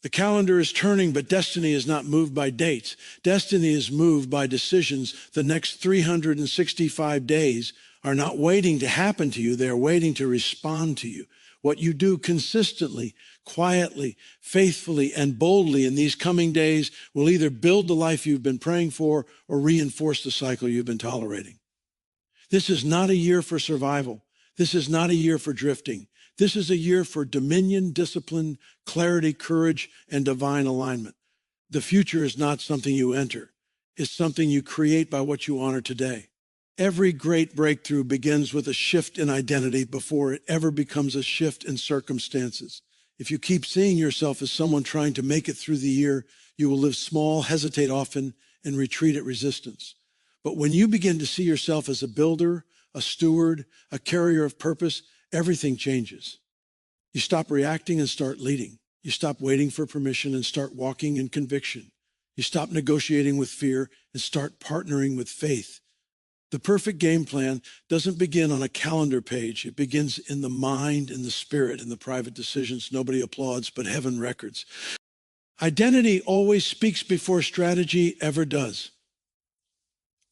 The calendar is turning, but destiny is not moved by dates. Destiny is moved by decisions. The next 365 days are not waiting to happen to you. They're waiting to respond to you. What you do consistently, quietly, faithfully, and boldly in these coming days will either build the life you've been praying for or reinforce the cycle you've been tolerating. This is not a year for survival. This is not a year for drifting. This is a year for dominion, discipline, clarity, courage, and divine alignment. The future is not something you enter. It's something you create by what you honor today. Every great breakthrough begins with a shift in identity before it ever becomes a shift in circumstances. If you keep seeing yourself as someone trying to make it through the year, you will live small, hesitate often, and retreat at resistance. But when you begin to see yourself as a builder, a steward, a carrier of purpose, everything changes. You stop reacting and start leading. You stop waiting for permission and start walking in conviction. You stop negotiating with fear and start partnering with faith. The perfect game plan doesn't begin on a calendar page. It begins in the mind, in the spirit, in the private decisions nobody applauds, but heaven records. Identity always speaks before strategy ever does.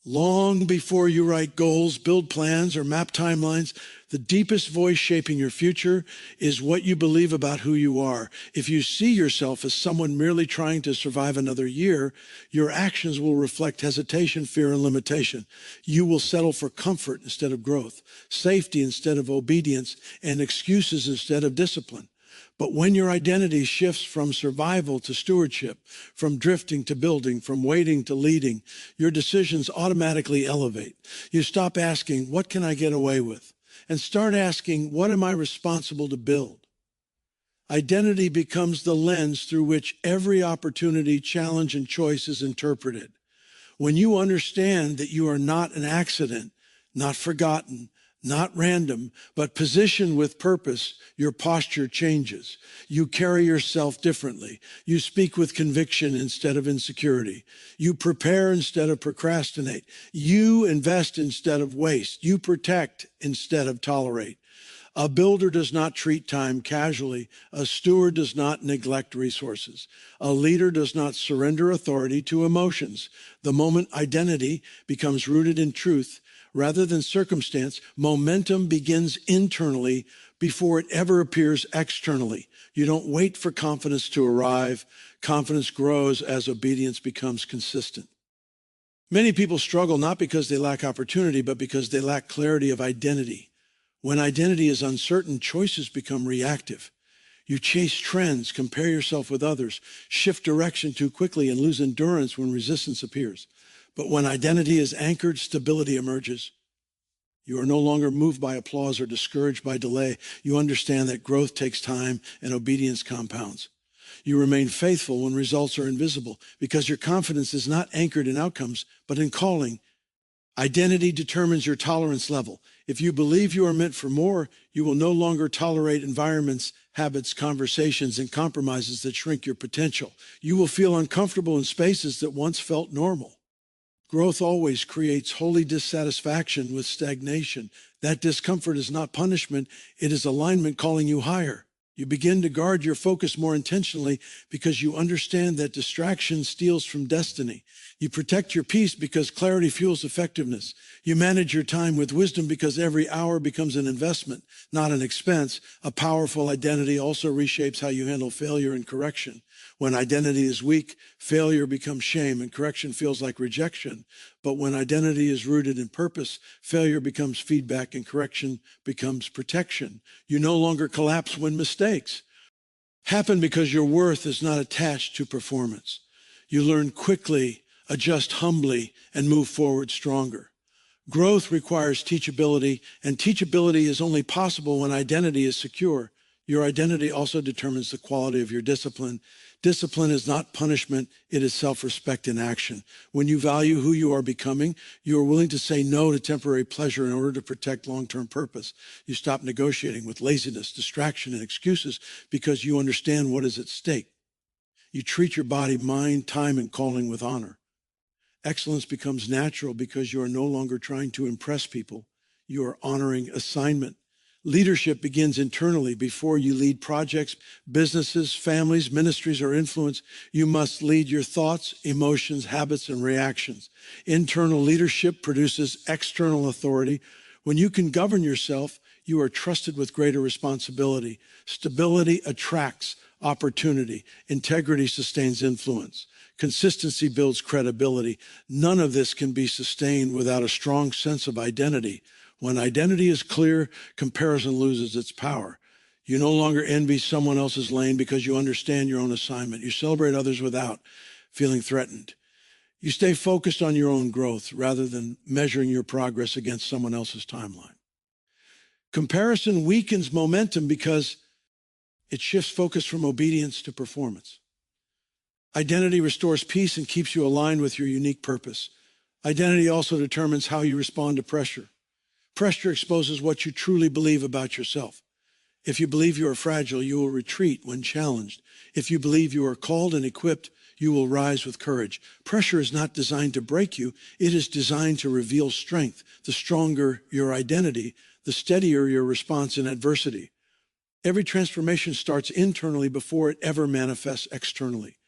Long before you write goals, build plans, or map timelines, the deepest voice shaping your future is what you believe about who you are. If you see yourself as someone merely trying to survive another year, your actions will reflect hesitation, fear, and limitation. You will settle for comfort instead of growth, safety instead of obedience, and excuses instead of discipline. But when your identity shifts from survival to stewardship, from drifting to building, from waiting to leading, your decisions automatically elevate. You stop asking, what can I get away with? And start asking, what am I responsible to build? Identity becomes the lens through which every opportunity, challenge, and choice is interpreted. When you understand that you are not an accident, not forgotten, not random, but positioned with purpose, your posture changes. You carry yourself differently. You speak with conviction instead of insecurity. You prepare instead of procrastinate. You invest instead of waste. You protect instead of tolerate. A builder does not treat time casually. A steward does not neglect resources. A leader does not surrender authority to emotions. The moment identity becomes rooted in truth, rather than circumstance, momentum begins internally before it ever appears externally. You don't wait for confidence to arrive. Confidence grows as obedience becomes consistent. Many people struggle not because they lack opportunity, but because they lack clarity of identity. When identity is uncertain, choices become reactive. You chase trends, compare yourself with others, shift direction too quickly, and lose endurance when resistance appears. But when identity is anchored, stability emerges. You are no longer moved by applause or discouraged by delay. You understand that growth takes time and obedience compounds. You remain faithful when results are invisible because your confidence is not anchored in outcomes, but in calling. Identity determines your tolerance level. If you believe you are meant for more, you will no longer tolerate environments, habits, conversations, and compromises that shrink your potential. You will feel uncomfortable in spaces that once felt normal. Growth always creates holy dissatisfaction with stagnation. That discomfort is not punishment. It is alignment calling you higher. You begin to guard your focus more intentionally because you understand that distraction steals from destiny. You protect your peace because clarity fuels effectiveness. You manage your time with wisdom because every hour becomes an investment, not an expense. A powerful identity also reshapes how you handle failure and correction. When identity is weak, failure becomes shame and correction feels like rejection. But when identity is rooted in purpose, failure becomes feedback and correction becomes protection. You no longer collapse when mistakes happen because your worth is not attached to performance. You learn quickly, adjust humbly, and move forward stronger. Growth requires teachability, and teachability is only possible when identity is secure. Your identity also determines the quality of your discipline. Discipline is not punishment, it is self-respect in action. When you value who you are becoming, you are willing to say no to temporary pleasure in order to protect long-term purpose. You stop negotiating with laziness, distraction, and excuses because you understand what is at stake. You treat your body, mind, time, and calling with honor. Excellence becomes natural because you are no longer trying to impress people. You are honoring assignment. Leadership begins internally. Before you lead projects, businesses, families, ministries, or influence, you must lead your thoughts, emotions, habits, and reactions. Internal leadership produces external authority. When you can govern yourself, you are trusted with greater responsibility. Stability attracts opportunity. Integrity sustains influence. Consistency builds credibility. None of this can be sustained without a strong sense of identity. When identity is clear, comparison loses its power. You no longer envy someone else's lane because you understand your own assignment. You celebrate others without feeling threatened. You stay focused on your own growth rather than measuring your progress against someone else's timeline. Comparison weakens momentum because it shifts focus from obedience to performance. Identity restores peace and keeps you aligned with your unique purpose. Identity also determines how you respond to pressure. Pressure exposes what you truly believe about yourself. If you believe you are fragile, you will retreat when challenged. If you believe you are called and equipped, you will rise with courage. Pressure is not designed to break you. It is designed to reveal strength. The stronger your identity, the steadier your response in adversity. Every transformation starts internally before it ever manifests externally.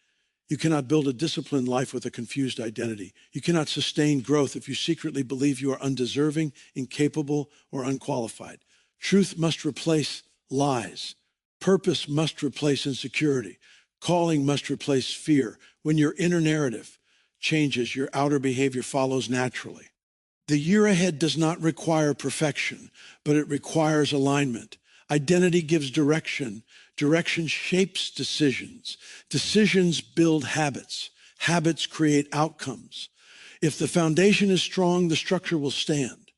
You cannot build a disciplined life with a confused identity. You cannot sustain growth if you secretly believe you are undeserving, incapable, or unqualified. Truth must replace lies. Purpose must replace insecurity. Calling must replace fear. When your inner narrative changes, your outer behavior follows naturally. The year ahead does not require perfection, but it requires alignment. Identity gives direction. Direction shapes decisions. Decisions build habits. Habits create outcomes. If the foundation is strong, the structure will stand.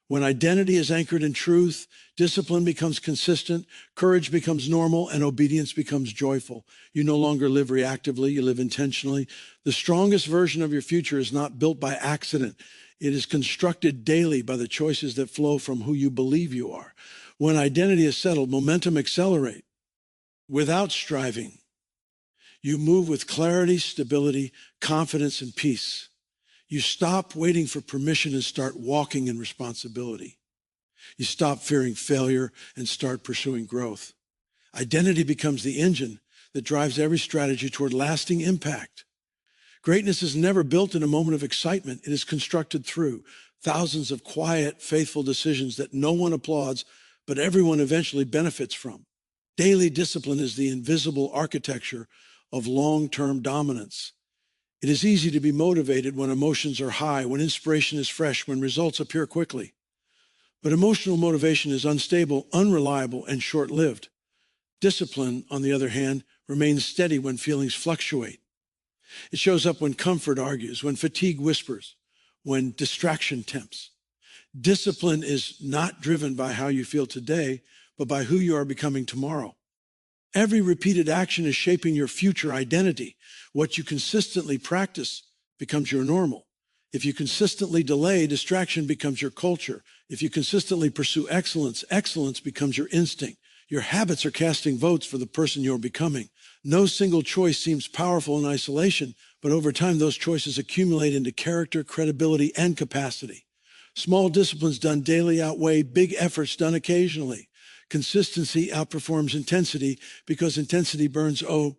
When identity is anchored in truth, discipline becomes consistent, courage becomes normal, and obedience becomes joyful. You no longer live reactively, you live intentionally. The strongest version of your future is not built by accident. It is constructed daily by the choices that flow from who you believe you are. When identity is settled, momentum accelerates. Without striving, you move with clarity, stability, confidence, and peace. You stop waiting for permission and start walking in responsibility. You stop fearing failure and start pursuing growth. Identity becomes the engine that drives every strategy toward lasting impact. Greatness is never built in a moment of excitement. It is constructed through thousands of quiet, faithful decisions that no one applauds, but everyone eventually benefits from. Daily discipline is the invisible architecture of long-term dominance. It is easy to be motivated when emotions are high, when inspiration is fresh, when results appear quickly. But emotional motivation is unstable, unreliable, and short-lived. Discipline, on the other hand, remains steady when feelings fluctuate. It shows up when comfort argues, when fatigue whispers, when distraction tempts. Discipline is not driven by how you feel today, but by who you are becoming tomorrow. Every repeated action is shaping your future identity. What you consistently practice becomes your normal. If you consistently delay, distraction becomes your culture. If you consistently pursue excellence, excellence becomes your instinct. Your habits are casting votes for the person you're becoming. No single choice seems powerful in isolation, but over time, those choices accumulate into character, credibility, and capacity. Small disciplines done daily outweigh big efforts done occasionally. Consistency outperforms intensity because intensity burns OUT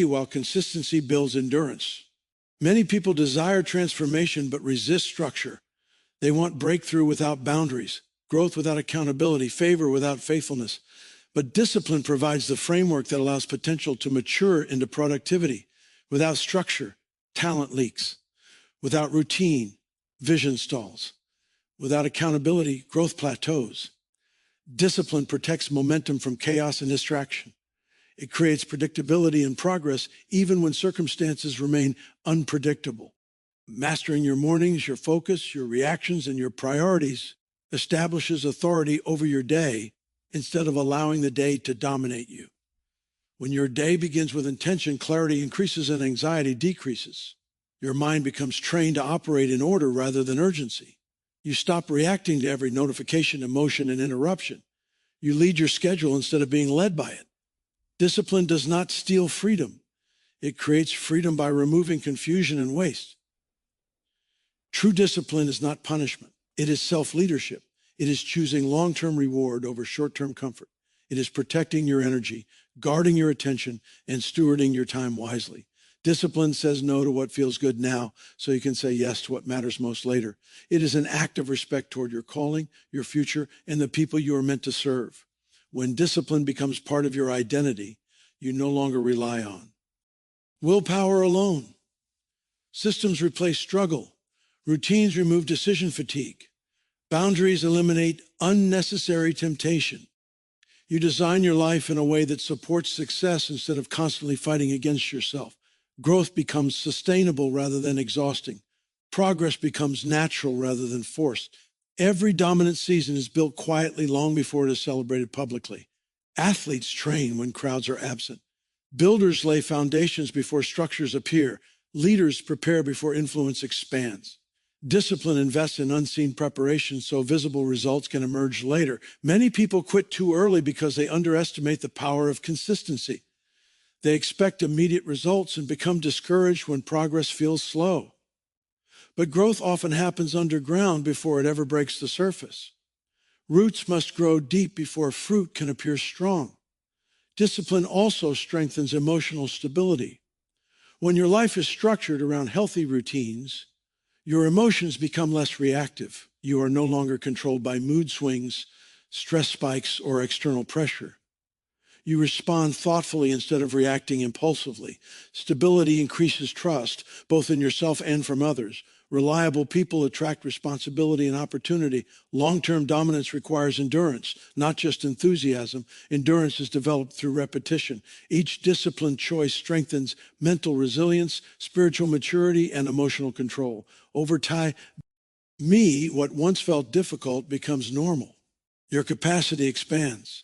while consistency builds endurance. Many people desire transformation but resist structure. They want breakthrough without boundaries, growth without accountability, favor without faithfulness. But discipline provides the framework that allows potential to mature into productivity. Without structure, talent leaks. Without routine, vision stalls. Without accountability, growth plateaus. Discipline protects momentum from chaos and distraction. It creates predictability and progress even when circumstances remain unpredictable. Mastering your mornings, your focus, your reactions, and your priorities establishes authority over your day instead of allowing the day to dominate you. When your day begins with intention, clarity increases and anxiety decreases. Your mind becomes trained to operate in order rather than urgency. You stop reacting to every notification, emotion, and interruption. You lead your schedule instead of being led by it. Discipline does not steal freedom. It creates freedom by removing confusion and waste. True discipline is not punishment. It is self-leadership. It is choosing long-term reward over short-term comfort. It is protecting your energy, guarding your attention, and stewarding your time wisely. Discipline says no to what feels good now so you can say yes to what matters most later. It is an act of respect toward your calling, your future, and the people you are meant to serve. When discipline becomes part of your identity, you no longer rely on willpower alone. Systems replace struggle. Routines remove decision fatigue. Boundaries eliminate unnecessary temptation. You design your life in a way that supports success instead of constantly fighting against yourself. Growth becomes sustainable rather than exhausting. Progress becomes natural rather than forced. Every dominant season is built quietly long before it is celebrated publicly. Athletes train when crowds are absent. Builders lay foundations before structures appear. Leaders prepare before influence expands. Discipline invests in unseen preparation so visible results can emerge later. Many people quit too early because they underestimate the power of consistency. They expect immediate results and become discouraged when progress feels slow. But growth often happens underground before it ever breaks the surface. Roots must grow deep before fruit can appear strong. Discipline also strengthens emotional stability. When your life is structured around healthy routines, your emotions become less reactive. You are no longer controlled by mood swings, stress spikes, or external pressure. You respond thoughtfully instead of reacting impulsively. Stability increases trust, both in yourself and from others. Reliable people attract responsibility and opportunity. Long-term dominance requires endurance, not just enthusiasm. Endurance is developed through repetition. Each disciplined choice strengthens mental resilience, spiritual maturity, and emotional control. Over time, what once felt difficult becomes normal. Your capacity expands.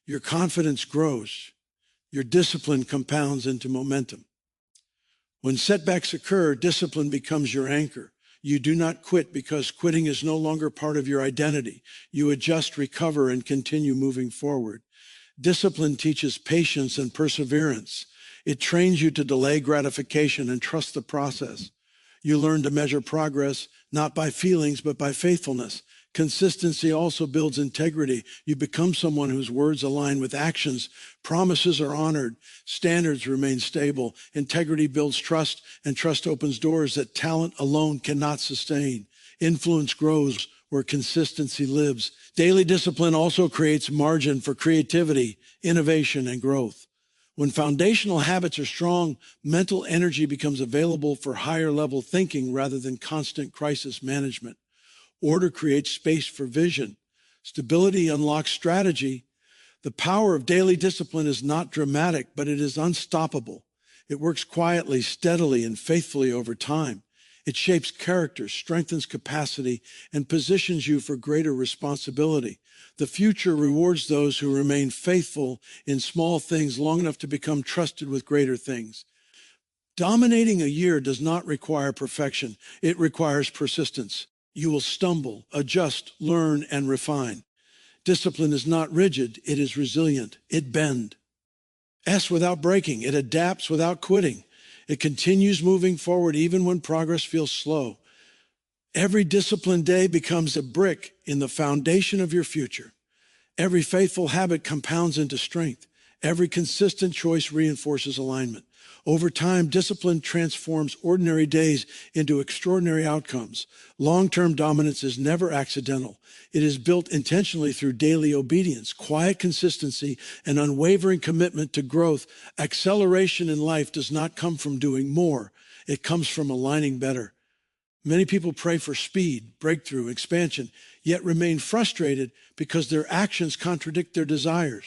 Your confidence grows. Your discipline compounds into momentum. When setbacks occur, discipline becomes your anchor. You do not quit because quitting is no longer part of your identity. You adjust, recover, and continue moving forward. Discipline teaches patience and perseverance. It trains you to delay gratification and trust the process. You learn to measure progress, not by feelings, but by faithfulness. Consistency also builds integrity. You become someone whose words align with actions. Promises are honored. Standards remain stable. Integrity builds trust, and trust opens doors that talent alone cannot sustain. Influence grows where consistency lives. Daily discipline also creates margin for creativity, innovation, and growth. When foundational habits are strong, mental energy becomes available for higher level thinking rather than constant crisis management. Order creates space for vision. Stability unlocks strategy. The power of daily discipline is not dramatic, but it is unstoppable. It works quietly, steadily, and faithfully over time. It shapes character, strengthens capacity, and positions you for greater responsibility. The future rewards those who remain faithful in small things long enough to become trusted with greater things. Dominating a year does not require perfection. It requires persistence. You will stumble, adjust, learn, and refine. Discipline is not rigid. It is resilient. It bends. S without breaking. It adapts without quitting. It continues moving forward even when progress feels slow. Every disciplined day becomes a brick in the foundation of your future. Every faithful habit compounds into strength. Every consistent choice reinforces alignment. Over time, discipline transforms ordinary days into extraordinary outcomes. Long-term dominance is never accidental. It is built intentionally through daily obedience, quiet consistency, and unwavering commitment to growth. Acceleration in life does not come from doing more. It comes from aligning better. Many people pray for speed, breakthrough, expansion, yet remain frustrated because their actions contradict their desires.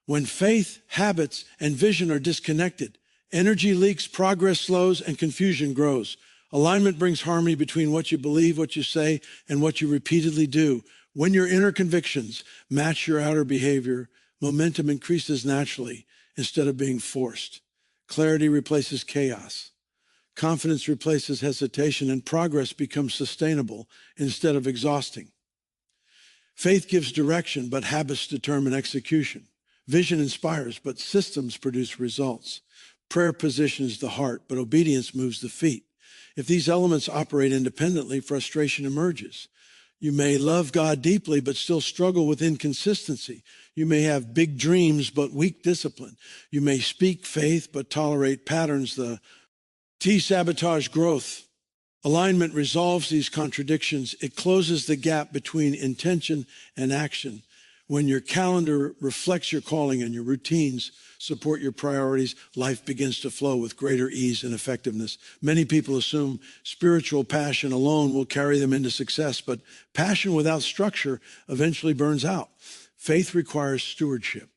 When faith, habits, and vision are disconnected, energy leaks, progress slows, and confusion grows. Alignment brings harmony between what you believe, what you say, and what you repeatedly do. When your inner convictions match your outer behavior, momentum increases naturally instead of being forced. Clarity replaces chaos. Confidence replaces hesitation, and progress becomes sustainable instead of exhausting. Faith gives direction, but habits determine execution. Vision inspires, but systems produce results. Prayer positions the heart, but obedience moves the feet. If these elements operate independently, frustration emerges. You may love God deeply, but still struggle with inconsistency. You may have big dreams, but weak discipline. You may speak faith, but tolerate patterns that sabotage growth. Alignment resolves these contradictions. It closes the gap between intention and action. When your calendar reflects your calling and your routines support your priorities, life begins to flow with greater ease and effectiveness. Many people assume spiritual passion alone will carry them into success, but passion without structure eventually burns out. Faith requires stewardship.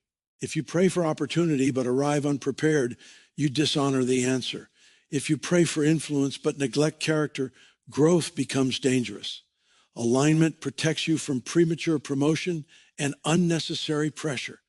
If you pray for opportunity but arrive unprepared, you dishonor the answer. If you pray for influence but neglect character, growth becomes dangerous. Alignment protects you from premature promotion and unnecessary pressure.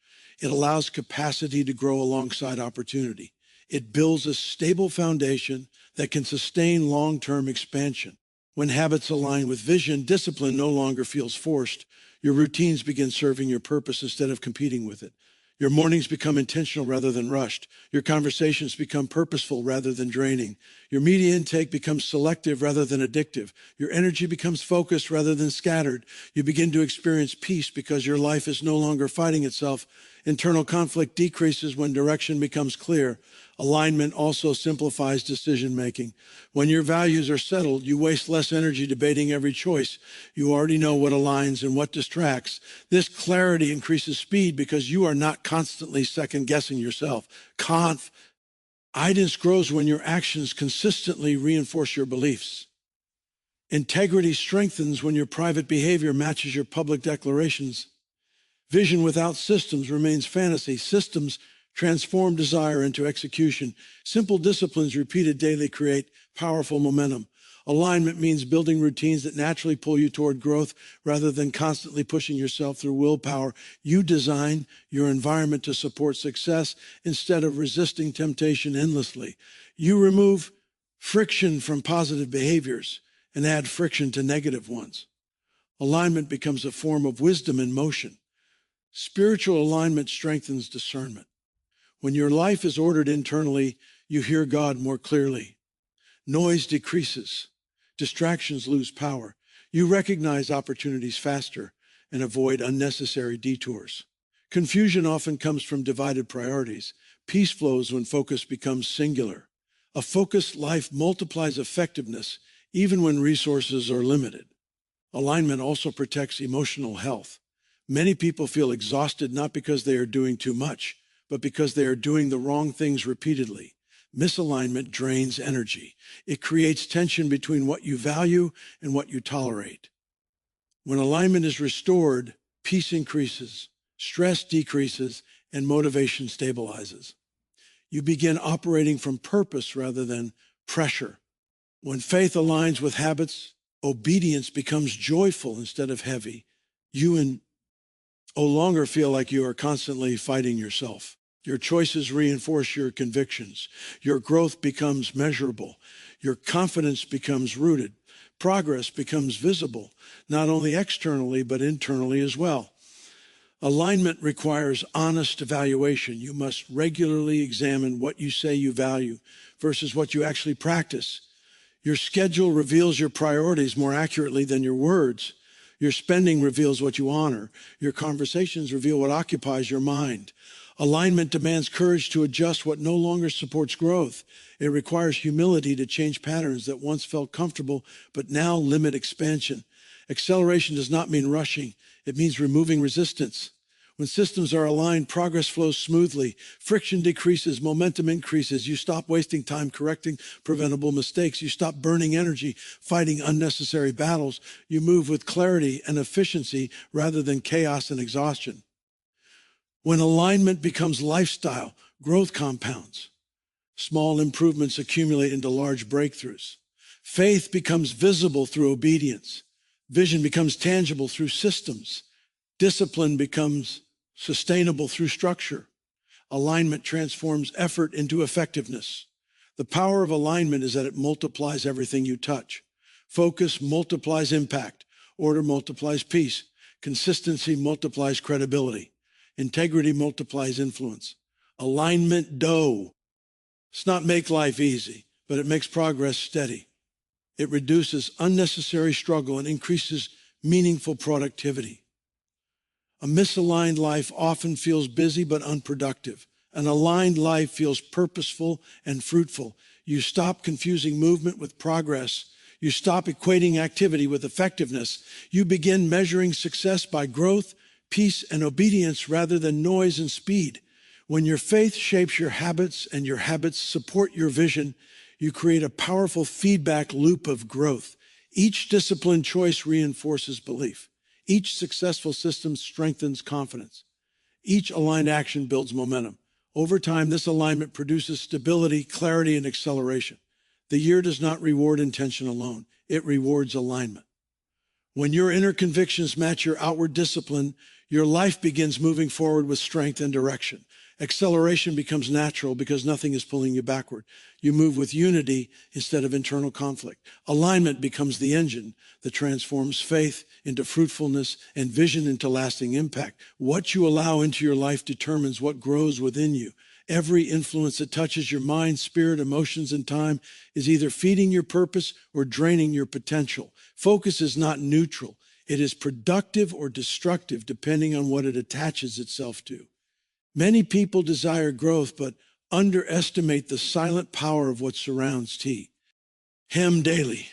It allows capacity to grow alongside opportunity. It builds a stable foundation that can sustain long-term expansion. When habits align with vision, discipline no longer feels forced. Your routines begin serving your purpose instead of competing with it. Your mornings become intentional rather than rushed. Your conversations become purposeful rather than draining. Your media intake becomes selective rather than addictive. Your energy becomes focused rather than scattered. You begin to experience peace because your life is no longer fighting itself. Internal conflict decreases when direction becomes clear. Alignment also simplifies decision-making. When your values are settled, you waste less energy debating every choice. You already know what aligns and what distracts. This clarity increases speed because you are not constantly second-guessing yourself. Confidence grows when your actions consistently reinforce your beliefs. Integrity strengthens when your private behavior matches your public declarations. Vision without systems remains fantasy. Systems transform desire into execution. Simple disciplines repeated daily create powerful momentum. Alignment means building routines that naturally pull you toward growth rather than constantly pushing yourself through willpower. You design your environment to support success instead of resisting temptation endlessly. You remove friction from positive behaviors and add friction to negative ones. Alignment becomes a form of wisdom in motion. Spiritual alignment strengthens discernment. When your life is ordered internally, you hear God more clearly. Noise decreases. Distractions lose power. You recognize opportunities faster and avoid unnecessary detours. Confusion often comes from divided priorities. Peace flows when focus becomes singular. A focused life multiplies effectiveness even when resources are limited. Alignment also protects emotional health. Many people feel exhausted not because they are doing too much, but because they are doing the wrong things repeatedly. Misalignment drains energy. It creates tension between what you value and what you tolerate. When alignment is restored, peace increases, stress decreases, and motivation stabilizes. You begin operating from purpose rather than pressure. When faith aligns with habits, obedience becomes joyful instead of heavy. You no longer feel like you are constantly fighting yourself. Your choices reinforce your convictions. Your growth becomes measurable. Your confidence becomes rooted. Progress becomes visible, not only externally, but internally as well. Alignment requires honest evaluation. You must regularly examine what you say you value versus what you actually practice. Your schedule reveals your priorities more accurately than your words. Your spending reveals what you honor. Your conversations reveal what occupies your mind. Alignment demands courage to adjust what no longer supports growth. It requires humility to change patterns that once felt comfortable but now limit expansion. Acceleration does not mean rushing. It means removing resistance. When systems are aligned, progress flows smoothly. Friction decreases, momentum increases. You stop wasting time correcting preventable mistakes. You stop burning energy fighting unnecessary battles. You move with clarity and efficiency rather than chaos and exhaustion. When alignment becomes lifestyle, growth compounds. Small improvements accumulate into large breakthroughs. Faith becomes visible through obedience. Vision becomes tangible through systems. Discipline becomes sustainable through structure. Alignment transforms effort into effectiveness. The power of alignment is that it multiplies everything you touch. Focus multiplies impact. Order multiplies peace. Consistency multiplies credibility. Integrity multiplies influence. Alignment does not make life easy, but it makes progress steady. It reduces unnecessary struggle and increases meaningful productivity. A misaligned life often feels busy but unproductive. An aligned life feels purposeful and fruitful. You stop confusing movement with progress. You stop equating activity with effectiveness. You begin measuring success by growth, peace, and obedience rather than noise and speed. When your faith shapes your habits and your habits support your vision, you create a powerful feedback loop of growth. Each disciplined choice reinforces belief. Each successful system strengthens confidence. Each aligned action builds momentum. Over time, this alignment produces stability, clarity, and acceleration. The year does not reward intention alone. It rewards alignment. When your inner convictions match your outward discipline, your life begins moving forward with strength and direction. Acceleration becomes natural because nothing is pulling you backward. You move with unity instead of internal conflict. Alignment becomes the engine that transforms faith into fruitfulness and vision into lasting impact. What you allow into your life determines what grows within you. Every influence that touches your mind, spirit, emotions, and time is either feeding your purpose or draining your potential. Focus is not neutral. It is productive or destructive depending on what it attaches itself to. Many people desire growth, but underestimate the silent power of what surrounds T. Hem daily.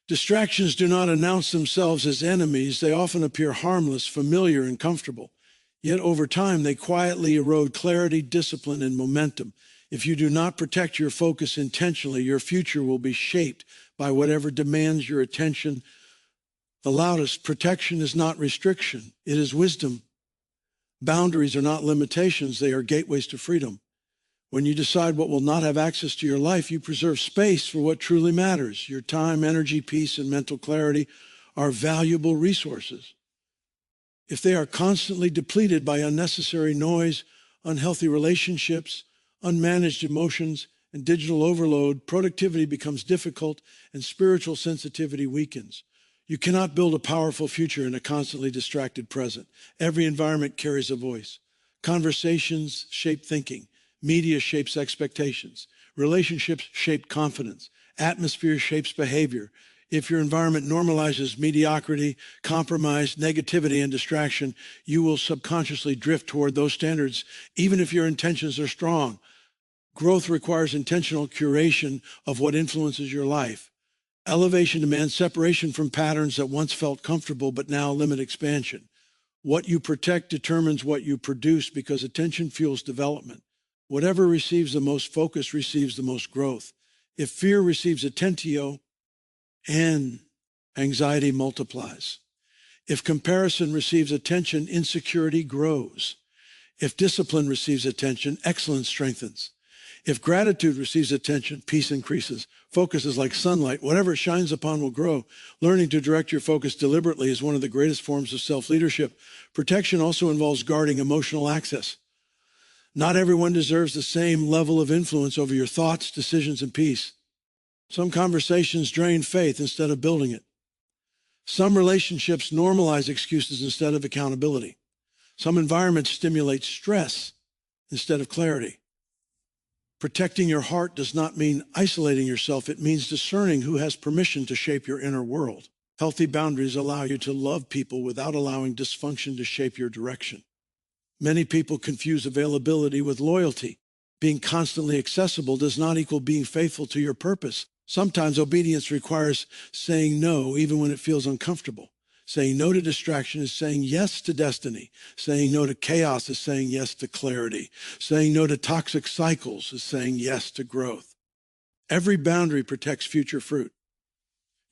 Distractions do not announce themselves as enemies. They often appear harmless, familiar, and comfortable. Yet over time, they quietly erode clarity, discipline, and momentum. If you do not protect your focus intentionally, your future will be shaped by whatever demands your attention the loudest. Protection is not restriction. It is wisdom. Boundaries are not limitations. They are gateways to freedom. When you decide what will not have access to your life, you preserve space for what truly matters. Your time, energy, peace, and mental clarity are valuable resources. If they are constantly depleted by unnecessary noise, unhealthy relationships, unmanaged emotions, and digital overload, productivity becomes difficult and spiritual sensitivity weakens. You cannot build a powerful future in a constantly distracted present. Every environment carries a voice. Conversations shape thinking. Media shapes expectations. Relationships shape confidence. Atmosphere shapes behavior. If your environment normalizes mediocrity, compromise, negativity, and distraction, you will subconsciously drift toward those standards, even if your intentions are strong. Growth requires intentional curation of what influences your life. Elevation demands separation from patterns that once felt comfortable but now limit expansion. What you protect determines what you produce because attention fuels development. Whatever receives the most focus receives the most growth. If fear receives attentio, and anxiety multiplies. If comparison receives attention, insecurity grows. If discipline receives attention, excellence strengthens. If gratitude receives attention, peace increases. Focus is like sunlight. Whatever it shines upon will grow. Learning to direct your focus deliberately is one of the greatest forms of self-leadership. Protection also involves guarding emotional access. Not everyone deserves the same level of influence over your thoughts, decisions, and peace. Some conversations drain faith instead of building it. Some relationships normalize excuses instead of accountability. Some environments stimulate stress instead of clarity. Protecting your heart does not mean isolating yourself. It means discerning who has permission to shape your inner world. Healthy boundaries allow you to love people without allowing dysfunction to shape your direction. Many people confuse availability with loyalty. Being constantly accessible does not equal being faithful to your purpose. Sometimes obedience requires saying no, even when it feels uncomfortable. Saying no to distraction is saying yes to destiny. Saying no to chaos is saying yes to clarity. Saying no to toxic cycles is saying yes to growth. Every boundary protects future fruit.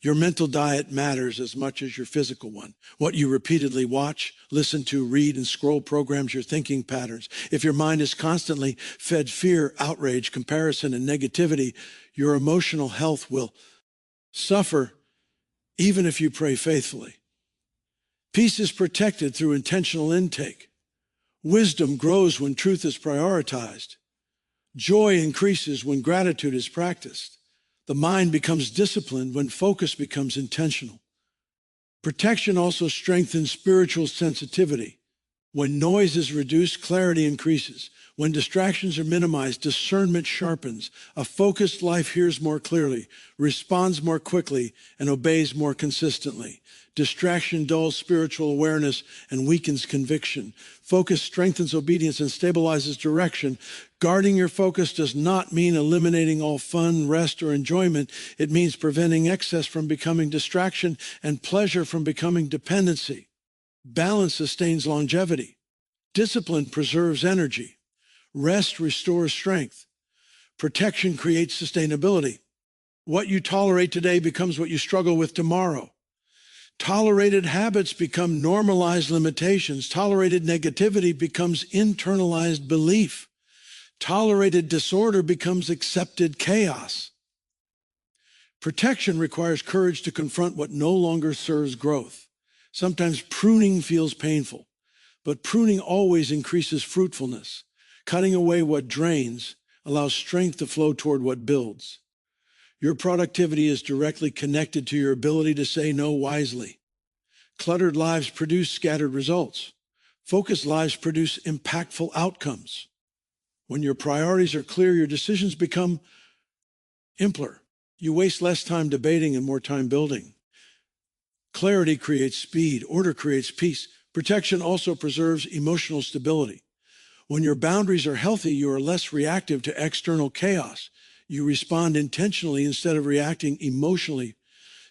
Your mental diet matters as much as your physical one. What you repeatedly watch, listen to, read, and scroll programs your thinking patterns. If your mind is constantly fed fear, outrage, comparison, and negativity, your emotional health will suffer even if you pray faithfully. Peace is protected through intentional intake. Wisdom grows when truth is prioritized. Joy increases when gratitude is practiced. The mind becomes disciplined when focus becomes intentional. Protection also strengthens spiritual sensitivity. When noise is reduced, clarity increases. When distractions are minimized, discernment sharpens. A focused life hears more clearly, responds more quickly, and obeys more consistently. Distraction dulls spiritual awareness and weakens conviction. Focus strengthens obedience and stabilizes direction. Guarding your focus does not mean eliminating all fun, rest, or enjoyment. It means preventing excess from becoming distraction and pleasure from becoming dependency. Balance sustains longevity. Discipline preserves energy. Rest restores strength. Protection creates sustainability. What you tolerate today becomes what you struggle with tomorrow. Tolerated habits become normalized limitations. Tolerated negativity becomes internalized belief. Tolerated disorder becomes accepted chaos. Protection requires courage to confront what no longer serves growth. Sometimes pruning feels painful, but pruning always increases fruitfulness. Cutting away what drains allows strength to flow toward what builds. Your productivity is directly connected to your ability to say no wisely. Cluttered lives produce scattered results. Focused lives produce impactful outcomes. When your priorities are clear, your decisions become simpler. You waste less time debating and more time building. Clarity creates speed. Order creates peace. Protection also preserves emotional stability. When your boundaries are healthy, you are less reactive to external chaos. You respond intentionally instead of reacting emotionally.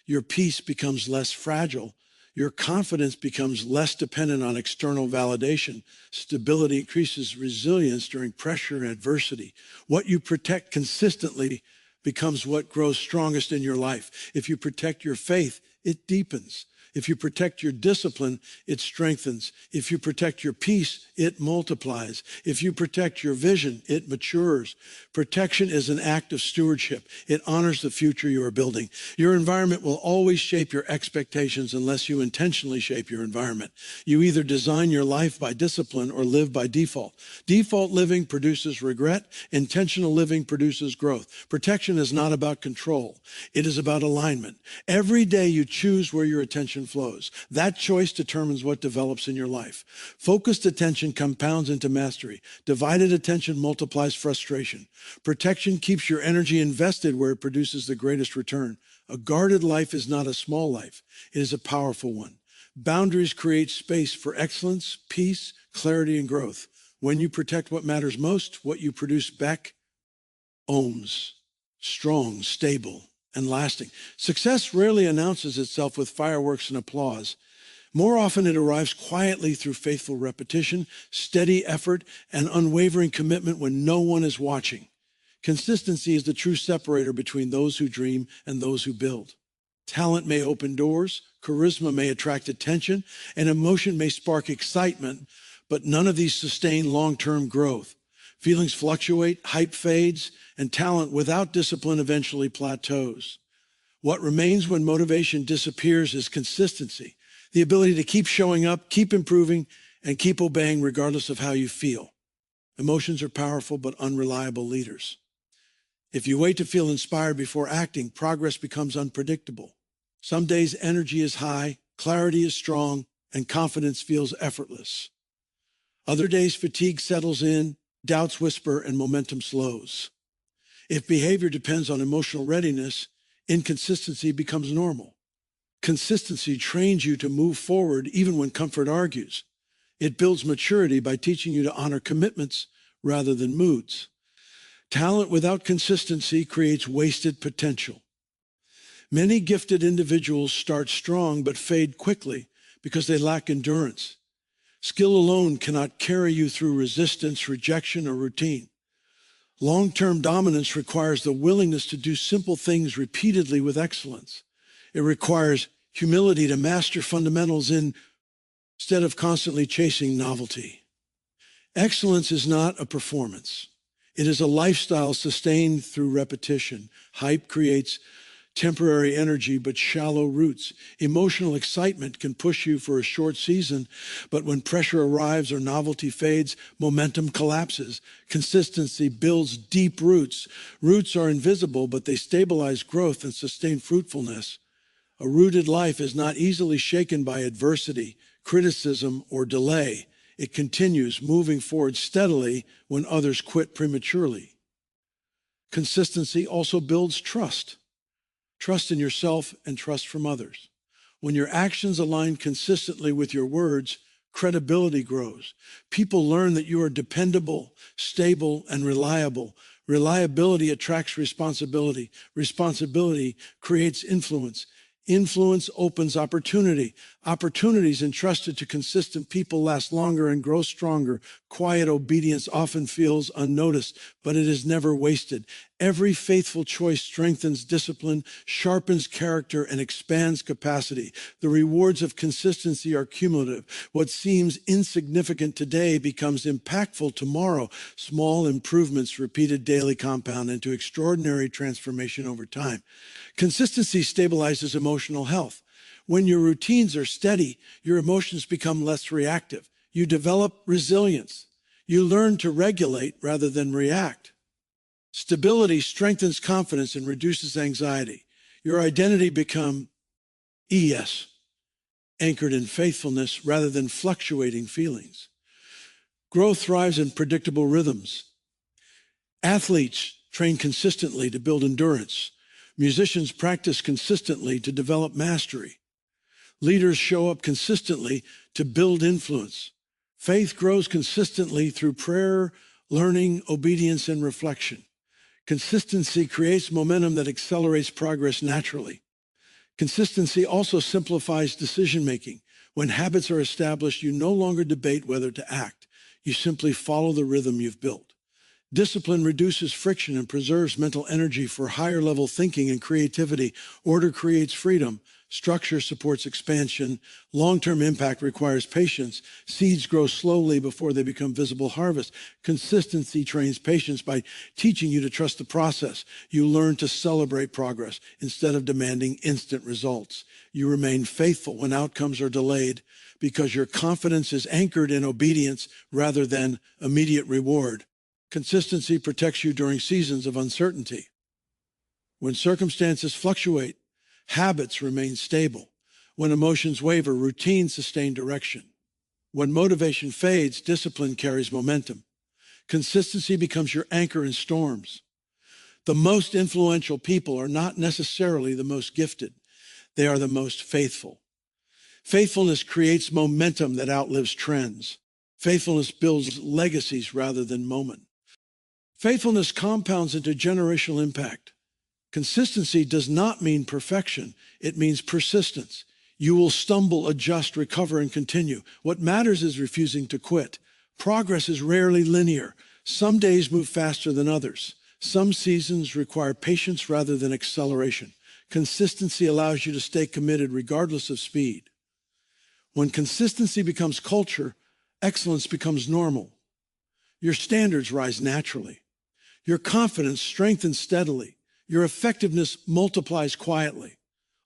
Your peace becomes less fragile. Your confidence becomes less dependent on external validation. Stability increases resilience during pressure and adversity. What you protect consistently becomes what grows strongest in your life. If you protect your faith, it deepens. If you protect your discipline, it strengthens. If you protect your peace, it multiplies. If you protect your vision, it matures. Protection is an act of stewardship. It honors the future you are building. Your environment will always shape your expectations unless you intentionally shape your environment. You either design your life by discipline or live by default. Default living produces regret. Intentional living produces growth. Protection is not about control. It is about alignment. Every day you choose where your attention flows. That choice determines what develops in your life. Focused attention compounds into mastery. Divided attention multiplies frustration. Protection keeps your energy invested where it produces the greatest return. A guarded life is not a small life. It is a powerful one. Boundaries create space for excellence, peace, clarity, and growth. When you protect what matters most, what you produce back ohms, strong, stable, and lasting. Success rarely announces itself with fireworks and applause. More often, it arrives quietly through faithful repetition, steady effort, and unwavering commitment when no one is watching. Consistency is the true separator between those who dream and those who build. Talent may open doors, charisma may attract attention, and emotion may spark excitement, but none of these sustain long-term growth. Feelings fluctuate, hype fades, and talent without discipline eventually plateaus. What remains when motivation disappears is consistency, the ability to keep showing up, keep improving, and keep obeying regardless of how you feel. Emotions are powerful but unreliable leaders. If you wait to feel inspired before acting, progress becomes unpredictable. Some days energy is high, clarity is strong, and confidence feels effortless. Other days fatigue settles in, doubts whisper, and momentum slows. If behavior depends on emotional readiness, inconsistency becomes normal. Consistency trains you to move forward even when comfort argues. It builds maturity by teaching you to honor commitments rather than moods. Talent without consistency creates wasted potential. Many gifted individuals start strong but fade quickly because they lack endurance. Skill alone cannot carry you through resistance, rejection, or routine. Long-term dominance requires the willingness to do simple things repeatedly with excellence. It requires humility to master fundamentals instead of constantly chasing novelty. Excellence is not a performance. It is a lifestyle sustained through repetition. Hype creates temporary energy, but shallow roots. Emotional excitement can push you for a short season, but when pressure arrives or novelty fades, momentum collapses. Consistency builds deep roots. Roots are invisible, but they stabilize growth and sustain fruitfulness. A rooted life is not easily shaken by adversity, criticism, or delay. It continues moving forward steadily when others quit prematurely. Consistency also builds trust. Trust in yourself and trust from others. When your actions align consistently with your words, credibility grows. People learn that you are dependable, stable, and reliable. Reliability attracts responsibility. Responsibility creates influence. Influence opens opportunity. Opportunities entrusted to consistent people last longer and grow stronger. Quiet obedience often feels unnoticed, but it is never wasted. Every faithful choice strengthens discipline, sharpens character, and expands capacity. The rewards of consistency are cumulative. What seems insignificant today becomes impactful tomorrow. Small improvements repeated daily compound into extraordinary transformation over time. Consistency stabilizes emotional health. When your routines are steady, your emotions become less reactive. You develop resilience. You learn to regulate rather than react. Stability strengthens confidence and reduces anxiety. Your identity becomes ES, anchored in faithfulness rather than fluctuating feelings. Growth thrives in predictable rhythms. Athletes train consistently to build endurance. Musicians practice consistently to develop mastery. Leaders show up consistently to build influence. Faith grows consistently through prayer, learning, obedience, and reflection. Consistency creates momentum that accelerates progress naturally. Consistency also simplifies decision-making. When habits are established, you no longer debate whether to act. You simply follow the rhythm you've built. Discipline reduces friction and preserves mental energy for higher-level thinking and creativity. Order creates freedom. Structure supports expansion. Long-term impact requires patience. Seeds grow slowly before they become visible harvest. Consistency trains patience by teaching you to trust the process. You learn to celebrate progress instead of demanding instant results. You remain faithful when outcomes are delayed because your confidence is anchored in obedience rather than immediate reward. Consistency protects you during seasons of uncertainty. When circumstances fluctuate, habits remain stable. When emotions waver, routines sustain direction. When motivation fades, discipline carries momentum. Consistency becomes your anchor in storms. The most influential people are not necessarily the most gifted. They are the most faithful. Faithfulness creates momentum that outlives trends. Faithfulness builds legacies rather than moments. Faithfulness compounds into generational impact. Consistency does not mean perfection. It means persistence. You will stumble, adjust, recover, and continue. What matters is refusing to quit. Progress is rarely linear. Some days move faster than others. Some seasons require patience rather than acceleration. Consistency allows you to stay committed regardless of speed. When consistency becomes culture, excellence becomes normal. Your standards rise naturally. Your confidence strengthens steadily. Your effectiveness multiplies quietly.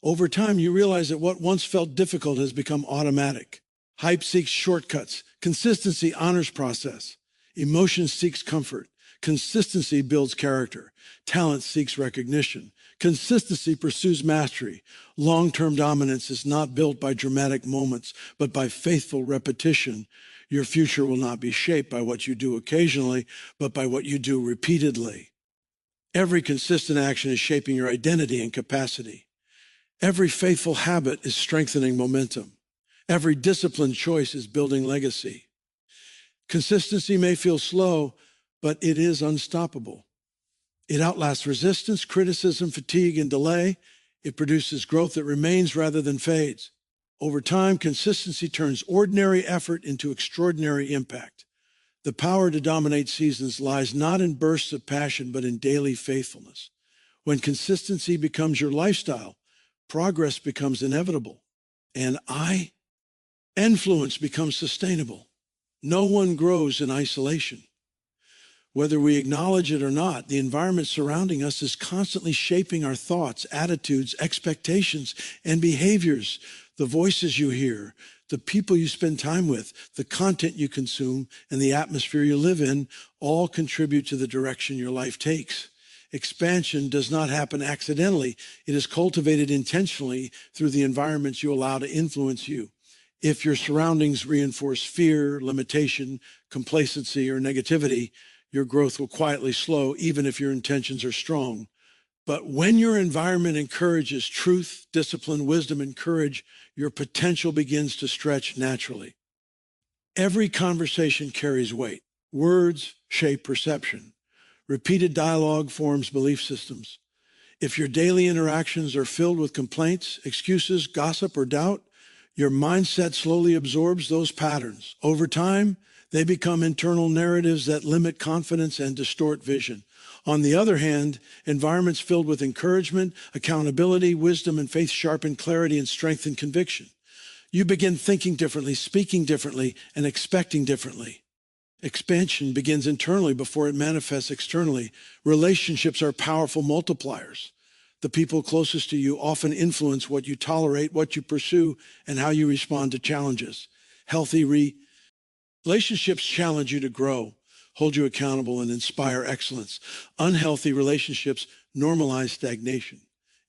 Over time, you realize that what once felt difficult has become automatic. Hype seeks shortcuts. Consistency honors process. Emotion seeks comfort. Consistency builds character. Talent seeks recognition. Consistency pursues mastery. Long-term dominance is not built by dramatic moments, but by faithful repetition. Your future will not be shaped by what you do occasionally, but by what you do repeatedly. Every consistent action is shaping your identity and capacity. Every faithful habit is strengthening momentum. Every disciplined choice is building legacy. Consistency may feel slow, but it is unstoppable. It outlasts resistance, criticism, fatigue, and delay. It produces growth that remains rather than fades. Over time, consistency turns ordinary effort into extraordinary impact. The power to dominate seasons lies not in bursts of passion, but in daily faithfulness. When consistency becomes your lifestyle, progress becomes inevitable, and influence becomes sustainable. No one grows in isolation. Whether we acknowledge it or not, the environment surrounding us is constantly shaping our thoughts, attitudes, expectations, and behaviors. The voices you hear, the people you spend time with, the content you consume, and the atmosphere you live in all contribute to the direction your life takes. Expansion does not happen accidentally. It is cultivated intentionally through the environments you allow to influence you. If your surroundings reinforce fear, limitation, complacency, or negativity, your growth will quietly slow, even if your intentions are strong. But when your environment encourages truth, discipline, wisdom, and courage, your potential begins to stretch naturally. Every conversation carries weight. Words shape perception. Repeated dialogue forms belief systems. If your daily interactions are filled with complaints, excuses, gossip, or doubt, your mindset slowly absorbs those patterns. Over time, they become internal narratives that limit confidence and distort vision. On the other hand, environments filled with encouragement, accountability, wisdom, and faith sharpen clarity and strengthen conviction. You begin thinking differently, speaking differently, and expecting differently. Expansion begins internally before it manifests externally. Relationships are powerful multipliers. The people closest to you often influence what you tolerate, what you pursue, and how you respond to challenges. Healthy relationships challenge you to grow, hold you accountable, and inspire excellence. Unhealthy relationships normalize stagnation,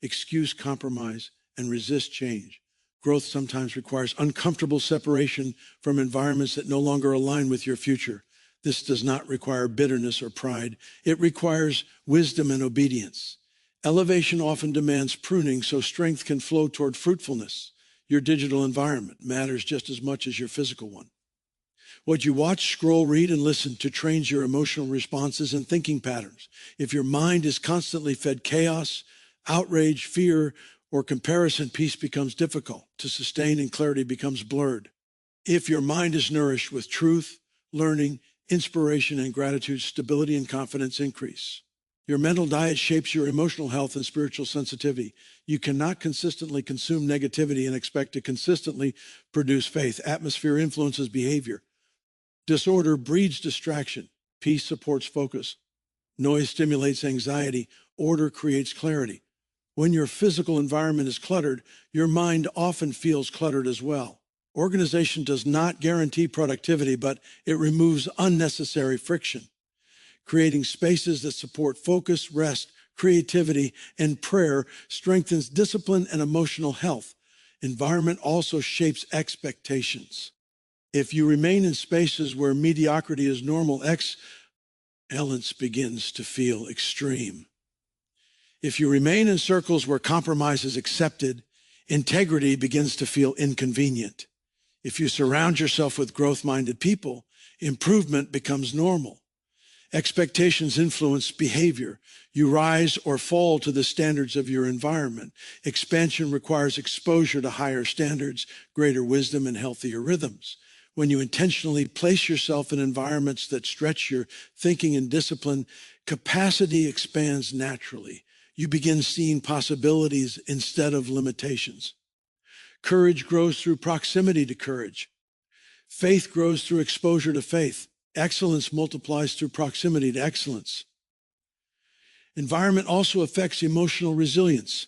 excuse compromise, and resist change. Growth sometimes requires uncomfortable separation from environments that no longer align with your future. This does not require bitterness or pride. It requires wisdom and obedience. Elevation often demands pruning so strength can flow toward fruitfulness. Your digital environment matters just as much as your physical one. What you watch, scroll, read, and listen to trains your emotional responses and thinking patterns. If your mind is constantly fed chaos, outrage, fear, or comparison, peace becomes difficult to sustain and clarity becomes blurred. If your mind is nourished with truth, learning, inspiration, and gratitude, stability and confidence increase. Your mental diet shapes your emotional health and spiritual sensitivity. You cannot consistently consume negativity and expect to consistently produce faith. Atmosphere influences behavior. Disorder breeds distraction. Peace supports focus. Noise stimulates anxiety. Order creates clarity. When your physical environment is cluttered, your mind often feels cluttered as well. Organization does not guarantee productivity, but it removes unnecessary friction. Creating spaces that support focus, rest, creativity, and prayer strengthens discipline and emotional health. Environment also shapes expectations. If you remain in spaces where mediocrity is normal, excellence begins to feel extreme. If you remain in circles where compromise is accepted, integrity begins to feel inconvenient. If you surround yourself with growth-minded people, improvement becomes normal. Expectations influence behavior. You rise or fall to the standards of your environment. Expansion requires exposure to higher standards, greater wisdom, and healthier rhythms. When you intentionally place yourself in environments that stretch your thinking and discipline, capacity expands naturally. You begin seeing possibilities instead of limitations. Courage grows through proximity to courage. Faith grows through exposure to faith. Excellence multiplies through proximity to excellence. Environment also affects emotional resilience.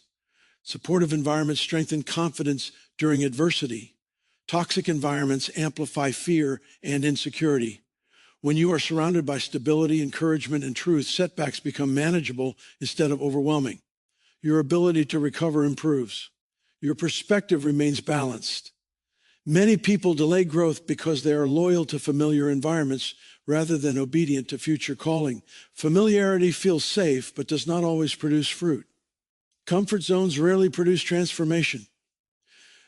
Supportive environments strengthen confidence during adversity. Toxic environments amplify fear and insecurity. When you are surrounded by stability, encouragement, and truth, setbacks become manageable instead of overwhelming. Your ability to recover improves. Your perspective remains balanced. Many people delay growth because they are loyal to familiar environments rather than obedient to future calling. Familiarity feels safe, but does not always produce fruit. Comfort zones rarely produce transformation.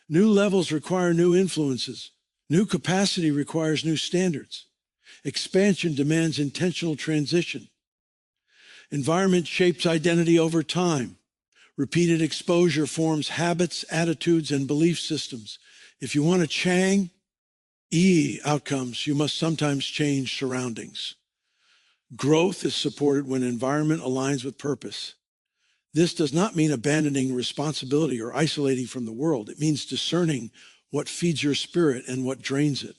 New levels require new influences. New capacity requires new standards. Expansion demands intentional transition. Environment shapes identity over time. Repeated exposure forms habits, attitudes, and belief systems. If you want to outcomes, you must sometimes change surroundings. Growth is supported when environment aligns with purpose. This does not mean abandoning responsibility or isolating from the world. It means discerning what feeds your spirit and what drains it.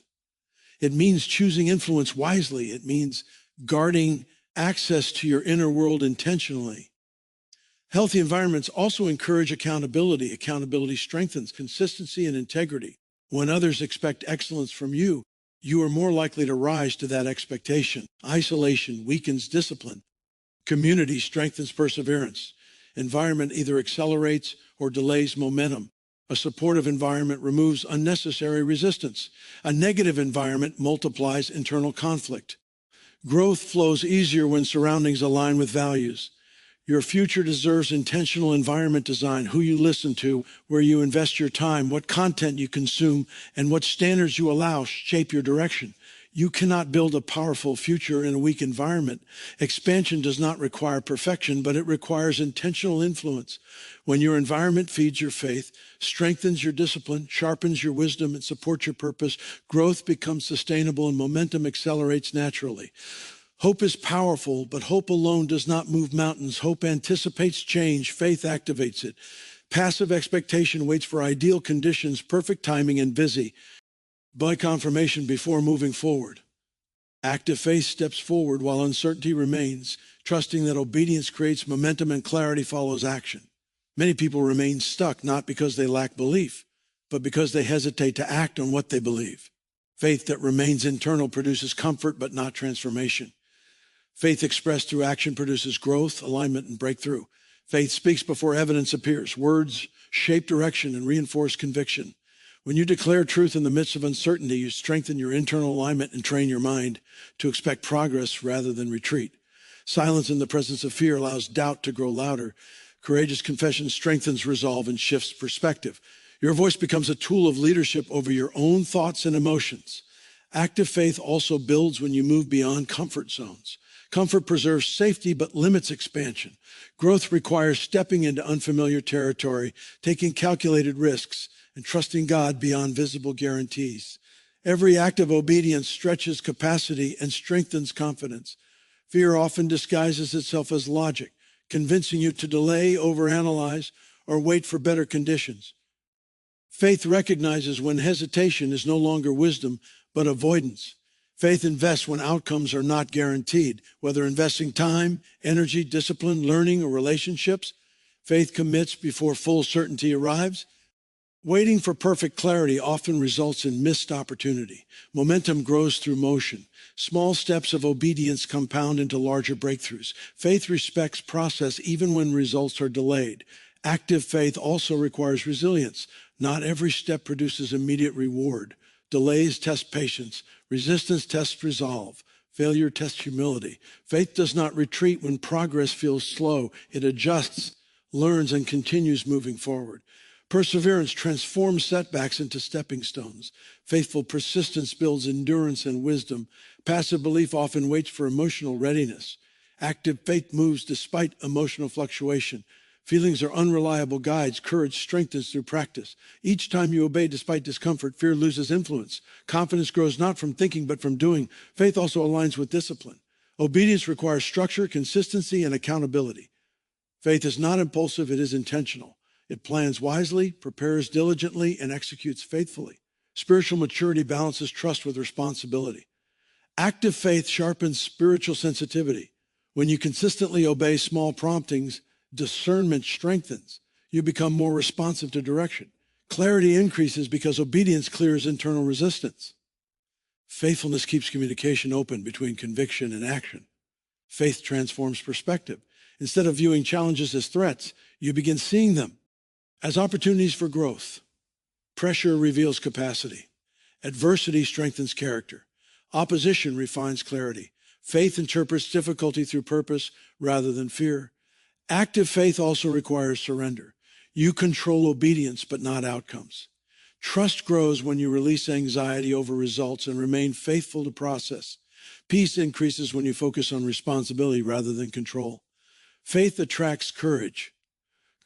It means choosing influence wisely. It means guarding access to your inner world intentionally. Healthy environments also encourage accountability. Accountability strengthens consistency and integrity. When others expect excellence from you, you are more likely to rise to that expectation. Isolation weakens discipline. Community strengthens perseverance. Environment either accelerates or delays momentum. A supportive environment removes unnecessary resistance. A negative environment multiplies internal conflict. Growth flows easier when surroundings align with values. Your future deserves intentional environment design, who you listen to, where you invest your time, what content you consume, and what standards you allow shape your direction. You cannot build a powerful future in a weak environment. Expansion does not require perfection, but it requires intentional influence. When your environment feeds your faith, strengthens your discipline, sharpens your wisdom, and supports your purpose, growth becomes sustainable and momentum accelerates naturally. Hope is powerful, but hope alone does not move mountains. Hope anticipates change. Faith activates it. Passive expectation waits for ideal conditions, perfect timing, and busy by confirmation before moving forward. Active faith steps forward while uncertainty remains, trusting that obedience creates momentum and clarity follows action. Many people remain stuck not because they lack belief, but because they hesitate to act on what they believe. Faith that remains internal produces comfort but not transformation. Faith expressed through action produces growth, alignment, and breakthrough. Faith speaks before evidence appears. Words shape direction and reinforce conviction. When you declare truth in the midst of uncertainty, you strengthen your internal alignment and train your mind to expect progress rather than retreat. Silence in the presence of fear allows doubt to grow louder. Courageous confession strengthens resolve and shifts perspective. Your voice becomes a tool of leadership over your own thoughts and emotions. Active faith also builds when you move beyond comfort zones. Comfort preserves safety but limits expansion. Growth requires stepping into unfamiliar territory, taking calculated risks, and trusting God beyond visible guarantees. Every act of obedience stretches capacity and strengthens confidence. Fear often disguises itself as logic, convincing you to delay, overanalyze, or wait for better conditions. Faith recognizes when hesitation is no longer wisdom, but avoidance. Faith invests when outcomes are not guaranteed, whether investing time, energy, discipline, learning, or relationships. Faith commits before full certainty arrives. Waiting for perfect clarity often results in missed opportunity. Momentum grows through motion. Small steps of obedience compound into larger breakthroughs. Faith respects process even when results are delayed. Active faith also requires resilience. Not every step produces immediate reward. Delays test patience. Resistance tests resolve. Failure tests humility. Faith does not retreat when progress feels slow. It adjusts, learns, and continues moving forward. Perseverance transforms setbacks into stepping stones. Faithful persistence builds endurance and wisdom. Passive belief often waits for emotional readiness. Active faith moves despite emotional fluctuation. Feelings are unreliable guides. Courage strengthens through practice. Each time you obey despite discomfort, fear loses influence. Confidence grows not from thinking, but from doing. Faith also aligns with discipline. Obedience requires structure, consistency, and accountability. Faith is not impulsive, it is intentional. It plans wisely, prepares diligently, and executes faithfully. Spiritual maturity balances trust with responsibility. Active faith sharpens spiritual sensitivity. When you consistently obey small promptings, discernment strengthens. You become more responsive to direction. Clarity increases because obedience clears internal resistance. Faithfulness keeps communication open between conviction and action. Faith transforms perspective. Instead of viewing challenges as threats, you begin seeing them as opportunities for growth. Pressure reveals capacity. Adversity strengthens character. Opposition refines clarity. Faith interprets difficulty through purpose rather than fear. Active faith also requires surrender. You control obedience, but not outcomes. Trust grows when you release anxiety over results and remain faithful to process. Peace increases when you focus on responsibility rather than control. Faith attracts courage.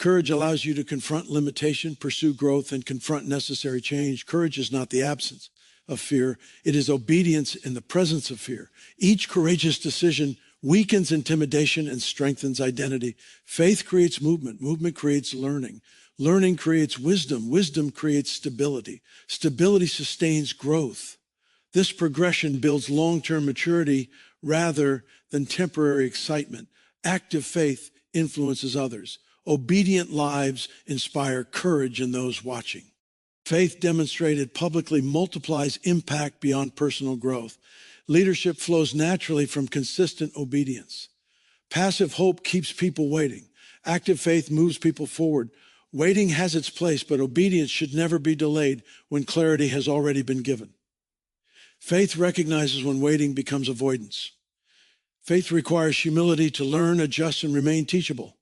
Courage allows you to confront limitation, pursue growth, and confront necessary change. Courage is not the absence of fear. It is obedience in the presence of fear. Each courageous decision weakens intimidation and strengthens identity. Faith creates movement. Movement creates learning. Learning creates wisdom. Wisdom creates stability. Stability sustains growth. This progression builds long-term maturity rather than temporary excitement. Active faith influences others. Obedient lives inspire courage in those watching. Faith demonstrated publicly multiplies impact beyond personal growth. Leadership flows naturally from consistent obedience. Passive hope keeps people waiting. Active faith moves people forward. Waiting has its place, but obedience should never be delayed when clarity has already been given. Faith recognizes when waiting becomes avoidance. Faith requires humility to learn, adjust, and remain teachable.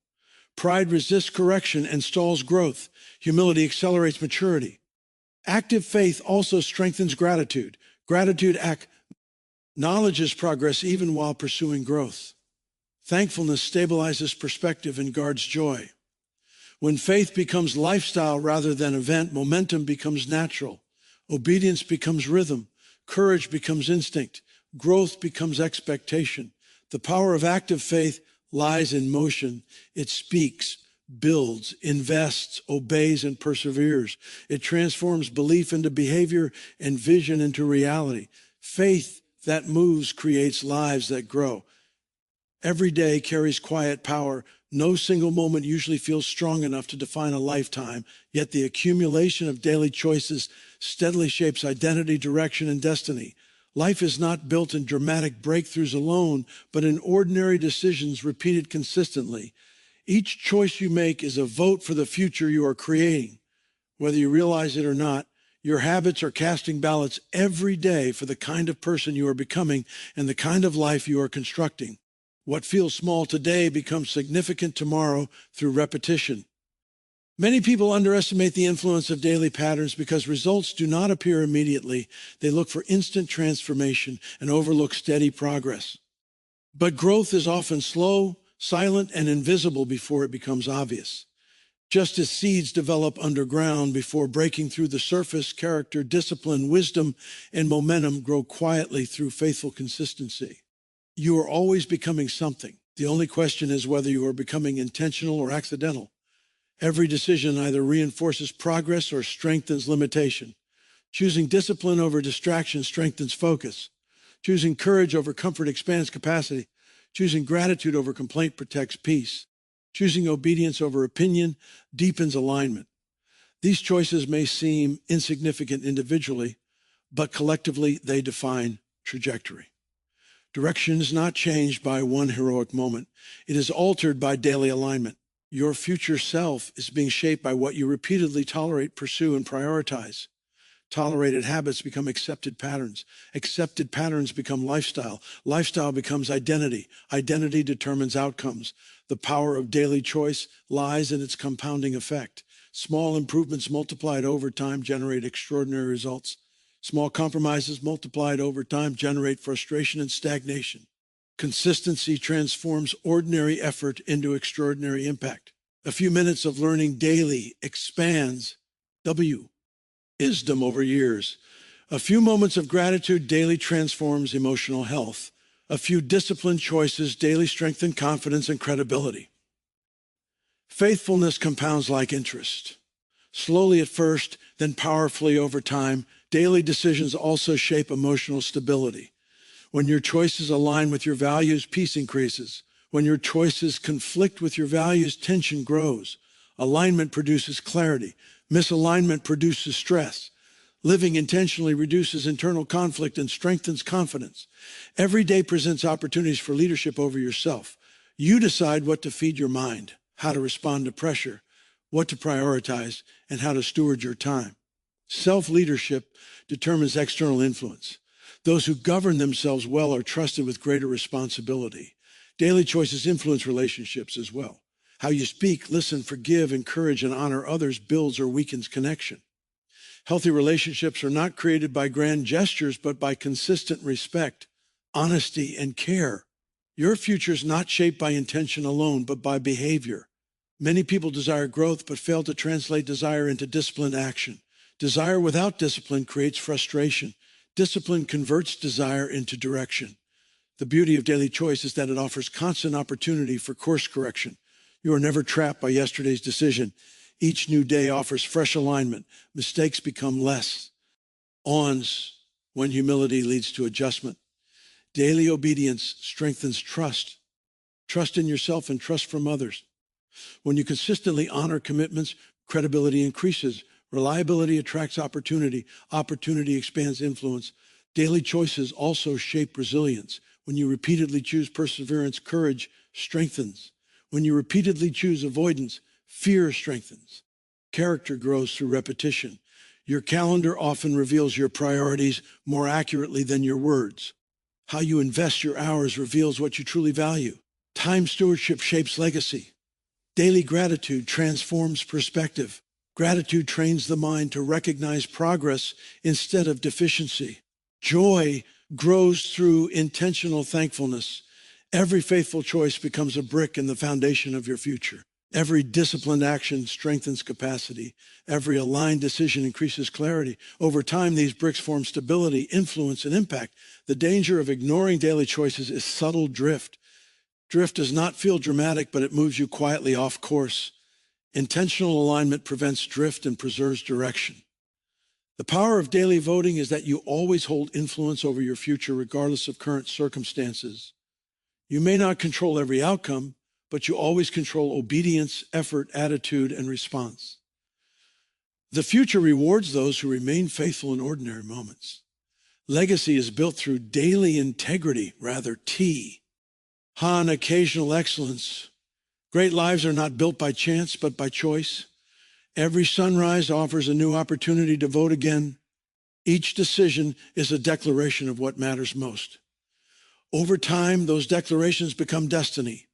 Pride resists correction and stalls growth. Humility accelerates maturity. Active faith also strengthens gratitude. Gratitude acknowledges progress even while pursuing growth. Thankfulness stabilizes perspective and guards joy. When faith becomes lifestyle rather than event, momentum becomes natural. Obedience becomes rhythm. Courage becomes instinct. Growth becomes expectation. The power of active faith lies in motion. It speaks, builds, invests, obeys, and perseveres. It transforms belief into behavior and vision into reality. Faith that moves creates lives that grow. Every day carries quiet power. No single moment usually feels strong enough to define a lifetime, yet the accumulation of daily choices steadily shapes identity, direction, and destiny. Life is not built in dramatic breakthroughs alone, but in ordinary decisions repeated consistently. Each choice you make is a vote for the future you are creating. Whether you realize it or not, your habits are casting ballots every day for the kind of person you are becoming and the kind of life you are constructing. What feels small today becomes significant tomorrow through repetition. Many people underestimate the influence of daily patterns because results do not appear immediately. They look for instant transformation and overlook steady progress. But growth is often slow, silent, and invisible before it becomes obvious. Just as seeds develop underground before breaking through the surface, character, discipline, wisdom, and momentum grow quietly through faithful consistency. You are always becoming something. The only question is whether you are becoming intentional or accidental. Every decision either reinforces progress or strengthens limitation. Choosing discipline over distraction strengthens focus. Choosing courage over comfort expands capacity. Choosing gratitude over complaint protects peace. Choosing obedience over opinion deepens alignment. These choices may seem insignificant individually, but collectively they define trajectory. Direction is not changed by one heroic moment. It is altered by daily alignment. Your future self is being shaped by what you repeatedly tolerate, pursue, and prioritize. Tolerated habits become accepted patterns. Accepted patterns become lifestyle. Lifestyle becomes identity. Identity determines outcomes. The power of daily choice lies in its compounding effect. Small improvements multiplied over time generate extraordinary results. Small compromises multiplied over time generate frustration and stagnation. Consistency transforms ordinary effort into extraordinary impact. A few minutes of learning daily expands wisdom over years. A few moments of gratitude daily transforms emotional health. A few disciplined choices daily strengthen confidence and credibility. Faithfulness compounds like interest. Slowly at first, then powerfully over time, daily decisions also shape emotional stability. When your choices align with your values, peace increases. When your choices conflict with your values, tension grows. Alignment produces clarity. Misalignment produces stress. Living intentionally reduces internal conflict and strengthens confidence. Every day presents opportunities for leadership over yourself. You decide what to feed your mind, how to respond to pressure, what to prioritize, and how to steward your time. Self-leadership determines external influence. Those who govern themselves well are trusted with greater responsibility. Daily choices influence relationships as well. How you speak, listen, forgive, encourage, and honor others builds or weakens connection. Healthy relationships are not created by grand gestures, but by consistent respect, honesty, and care. Your future is not shaped by intention alone, but by behavior. Many people desire growth, but fail to translate desire into disciplined action. Desire without discipline creates frustration. Discipline converts desire into direction. The beauty of daily choice is that it offers constant opportunity for course correction. You are never trapped by yesterday's decision. Each new day offers fresh alignment. Mistakes become less. Ons when humility leads to adjustment. Daily obedience strengthens trust. Trust in yourself and trust from others. When you consistently honor commitments, credibility increases. Reliability attracts opportunity. Opportunity expands influence. Daily choices also shape resilience. When you repeatedly choose perseverance, courage strengthens. When you repeatedly choose avoidance, fear strengthens. Character grows through repetition. Your calendar often reveals your priorities more accurately than your words. How you invest your hours reveals what you truly value. Time stewardship shapes legacy. Daily gratitude transforms perspective. Gratitude trains the mind to recognize progress instead of deficiency. Joy grows through intentional thankfulness. Every faithful choice becomes a brick in the foundation of your future. Every disciplined action strengthens capacity. Every aligned decision increases clarity. Over time, these bricks form stability, influence, and impact. The danger of ignoring daily choices is subtle drift. Drift does not feel dramatic, but it moves you quietly off course. Intentional alignment prevents drift and preserves direction. The power of daily voting is that you always hold influence over your future regardless of current circumstances. You may not control every outcome, but you always control obedience, effort, attitude, and response. The future rewards those who remain faithful in ordinary moments. Legacy is built through daily integrity, rather T. Han, occasional excellence. Great lives are not built by chance, but by choice. Every sunrise offers a new opportunity to vote again. Each decision is a declaration of what matters most. Over time, those declarations become destiny.